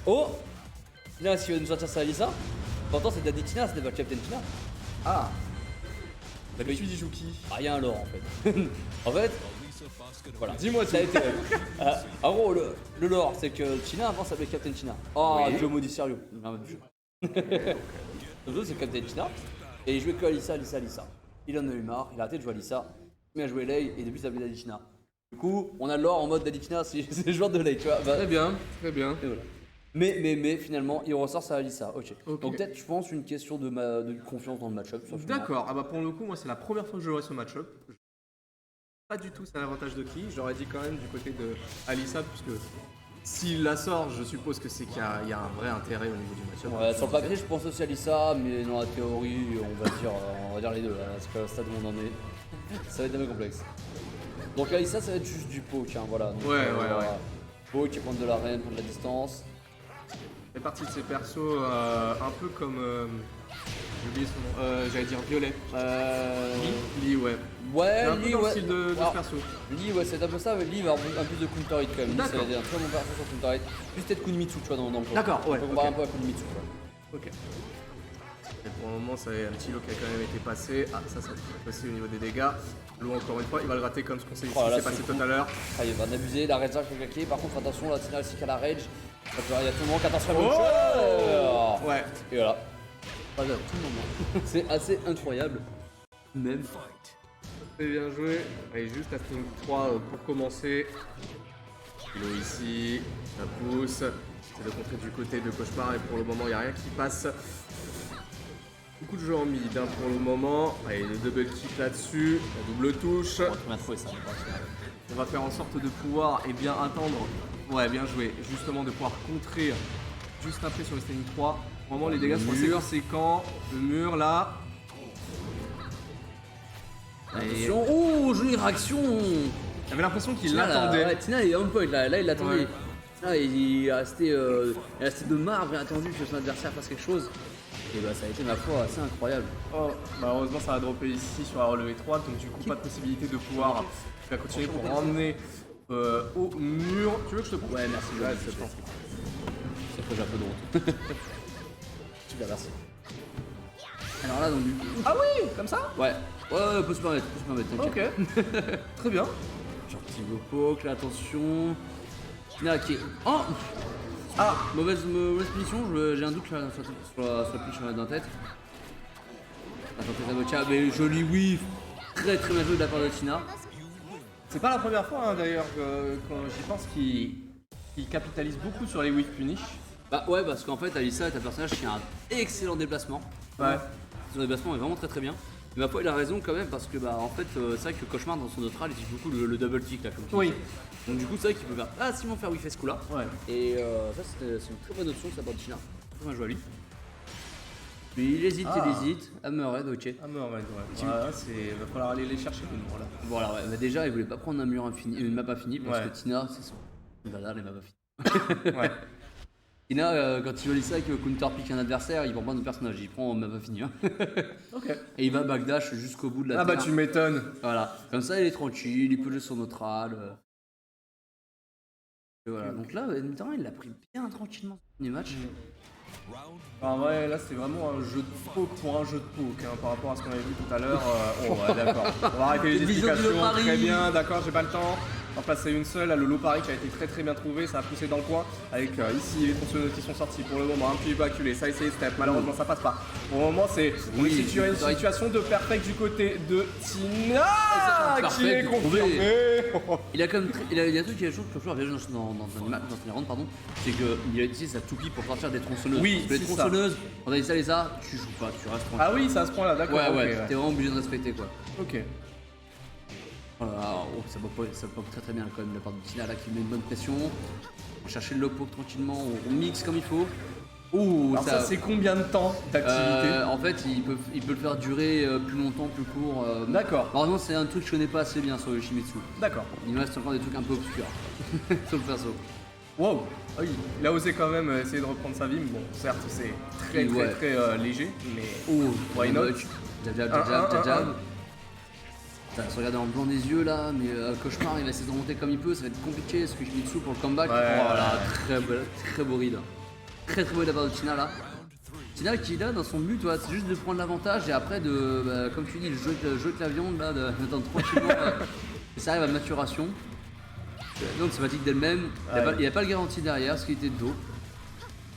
Oh Tina, s'il veut nous sortir sa Alissa. Pourtant, c'est Daddy Tina, c'était pas Captain Tina. Ah. D'habitude, il joue qui? Rien alors en fait. En fait, voilà. Dis-moi Ça a tout. été. En gros, le lore, c'est que Tina avant s'appelait Captain Tina. Oh, Oui. Dieu maudit sérieux. Non, même jeu. Donc, c'est Captain Tina. Et il jouait que Alissa. Il en a eu marre, il a arrêté de jouer Alissa. Il a joué Lei et depuis il s'appelait Daddy Tina. Du coup, on a le lore en mode Daddy Tina, c'est le joueur de Lei, tu vois. Bah, Très bien, très bien. et voilà. Mais finalement, il ressort sa Alissa. Ok. Ok. Donc peut-être, je pense, une question de confiance dans le match-up. sur ce moment. D'accord, ah bah pour le coup, moi c'est la première fois que je jouerai ce match-up. Pas du tout, c'est un avantage de qui? J'aurais dit quand même du côté de Alissa, puisque s'il la sort, je suppose que c'est qu'il y a un vrai intérêt au niveau du match-up. Ouais, sur le papier, je pense aussi à Alissa, mais dans la théorie, on va dire les deux. Là, parce que le stade où on en est, ça va être un peu complexe. Donc Alissa, ça va être juste du poke, hein, voilà. Donc, Ouais. Poke, prendre de l'arène, prendre de la distance. fait partie de ces persos un peu comme. J'ai oublié son nom. J'allais dire Violet. Lee, ouais. Ouais, C'est un peu Lee, dans le ouais. style de ce Alors, perso. Lee, ouais, c'est un peu ça, mais Lee va avoir un plus de counter hit quand même. Lee, ça D'accord. va être un très bon perso sur counter hit. Plus peut-être Kunimitsu, tu vois, dans le jeu. D'accord, ouais, On peut comparer ok. un peu à Kunimitsu, quoi. Ok. Et pour le moment, ça y est, un petit lot qui a quand même été passé. Ah, ça peut passer au niveau des dégâts. L'eau, encore une fois, il va le rater comme ce qu'on s'est Oh là là, passé c'est tout fou. à l'heure. Ah, il va en abuser, la red qui est claquée. Par contre, attention, la Tina aussi qui a la rage. Ça peut arriver à tout moment, attention Oh ouais. Et voilà. Pas à tout moment. C'est assez incroyable. Même. Très bien joué. Allez, juste à string 3 pour commencer. Kilo ici, ça pousse. C'est de contrer du côté de Cauchemar et pour le moment, il n'y a rien qui passe. Beaucoup de jeux en mid hein, pour le moment. Allez, le double kick là-dessus, la double touche. On a trouvé ça. On va faire en sorte de pouvoir et bien attendre. Ouais, bien joué. Justement, de pouvoir contrer juste après sur le string 3. Pour le moment, les dégâts sont assez conséquents. Le mur là. Attention. Oh, jolie réaction. J'avais l'impression qu'il Tina, l'attendait. ouais, Tina, il est on point là. Là, il l'attendait. Ouais. Tina, il est resté de marbre, il a attendu que son adversaire fasse quelque chose. Et bah, ça a été, ma foi, assez incroyable. Oh, malheureusement ça va dropper ici sur la relevée 3, donc du coup pas de possibilité de pouvoir continuer pour emmener au mur. Tu veux que je te prenne? Ouais, merci. Ouais, je je pense. C'est que j'ai un peu de honte. Super, merci. Alors là, donc du coup. Ah oui, comme ça? Ouais, peut se permettre, t'inquiète. Ok. Très bien. Genre petit go poke, là, attention. Tina qui est. Oh Ah, mauvaise punition, j'ai un doute là, sur la punition dans la tête. Attends, ça mais joli whiff. Très bien joué de la part de Tina. C'est pas la première fois hein, d'ailleurs que j'y pense qu'il capitalise beaucoup sur les whiff punish. Bah ouais, parce qu'en fait, Alissa est un personnage qui a un excellent déplacement. Ouais. Son déplacement est vraiment très bien. Mais ma foi, il a raison quand même parce que bah en fait, c'est vrai que Cauchemar dans son neutral, il utilise beaucoup le double kick là comme tu Oui. disais. Donc du coup, c'est vrai qu'il peut faire facilement faire whiffer ce coup là. Ouais. Et ça, c'est une très bonne option, ça part de Tina. Très bien joué à lui. Puis il hésite. Hammerhead, ok. Ah mais ouais. Voilà, va falloir aller les chercher les murs là. Voilà, ouais. Mais déjà, il voulait pas prendre un mur infini, une map infinie parce Ouais. que Tina, c'est son. Voilà, les maps infinies. Ouais. Tina, quand il joue ça et que counter pick un adversaire, il prend pas de personnage, il prend map infini. Hein. Ok. Et il va backdash jusqu'au bout de la Ah bah terre. tu m'étonnes. Voilà, comme ça il est tranquille, il peut jouer son neutral. Et voilà, donc là, notamment, il l'a pris bien tranquillement ce premier match. En vrai, là c'est vraiment un jeu de poke pour un jeu de poke hein, par rapport à ce qu'on avait vu tout à l'heure. Oh ouais, d'accord. On va arrêter les Cette vision du explications. Lopari. Très bien, d'accord, j'ai pas le temps. En passer une seule, là, le Lopari qui a été très bien trouvé, ça a poussé dans le coin. Avec ici les tronçonneuses qui sont sorties pour le moment, un petit peu acculé, ça essaye step, malheureusement ça passe pas. Pour le moment, c'est on est situé une situation de perfect du côté de Tina qui est confirmé. Il a quand même il y a un truc qui est chaud que je bien joué dans une round, pardon, c'est qu'il a utilisé sa toupie pour sortir des tronçonneuses. Oui, parce que les c'est ça. tronçonneuses, quand t'as dit ça, tu joues pas, tu restes tranquille. Ah oui, c'est à ce point-là, d'accord. Ouais, ok, t'es vraiment obligé de respecter quoi. Ok. Voilà, ça pop très bien quand même de la part de Tina là qui met une bonne pression. On va chercher le low poke tranquillement, on mixe comme il faut. Ouh, Alors ça c'est combien de temps d'activité? En fait, il peut le faire durer plus longtemps, plus court. D'accord. Malheureusement, c'est un truc que je connais pas assez bien sur le Shimizu. D'accord. Il me reste encore des trucs un peu obscurs sur le perso. Wow, ah oui, il a osé quand même essayer de reprendre sa vie, mais bon, certes, c'est très léger, mais Oh, why not? Jab. Ça va se regarder en blanc des yeux là, mais Cauchemar il va essayer de remonter comme il peut, ça va être compliqué ce que Shimizu pour le comeback. Ouais, Voilà, très beau read. très beau de la part de Tina là. Tina qui là dans son but, c'est juste de prendre l'avantage et après de, comme tu dis, le jeu avec la viande là, d'attendre tranquillement que ça arrive à maturation. La viande sympathique d'elle-même, il n'y a pas le garantie derrière, ce qui était de dos.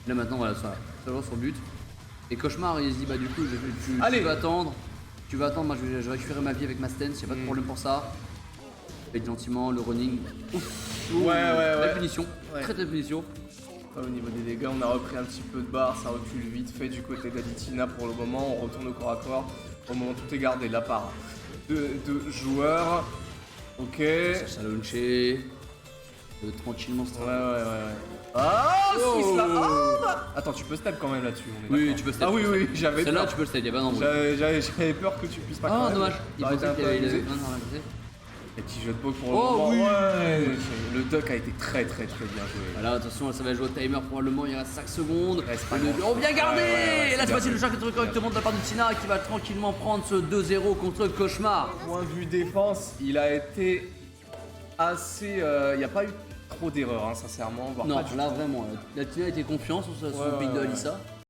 Là maintenant voilà, ça va son but. Et Cauchemar il se dit bah du coup tu vas attendre. Tu vas attendre, moi je vais récupérer ma vie avec ma stance, y'a pas de problème pour ça. Fait gentiment le running. Ouf. La punition, très punition. Au niveau des dégâts, on a repris un petit peu de barre, ça recule vite fait du côté d'Aditina pour le moment. On retourne au corps à corps. Pour le moment, tout est gardé là par deux joueurs. Ok. Ça launché. Tranquillement, c'est Ah, oh 6 là. Ah, bah. Attends, tu peux step quand même là-dessus. Oui, tu peux step. Ah oui, j'avais celle-là, peur. tu peux le step, y'a pas d'embrouille. J'avais peur que tu puisses pas. Ah, dommage. Il pensait qu'il avait. Les petits jeux de paume pour le Oh moment. oui. Ouais. Le duck a été très bien joué. Voilà, attention, ça va jouer au timer probablement, il reste 5 secondes. pas Oh, bien gardé. Ouais, Et là, c'est c'est facile, bien le chat qui est correctement de la part de Tina qui va tranquillement prendre ce 2-0 contre Cauchemar. Point de vue défense, il a été assez. Il n'y a pas eu trop d'erreurs, hein, sincèrement. Non, là vraiment, la Tina était confiance sur son pic de Alissa.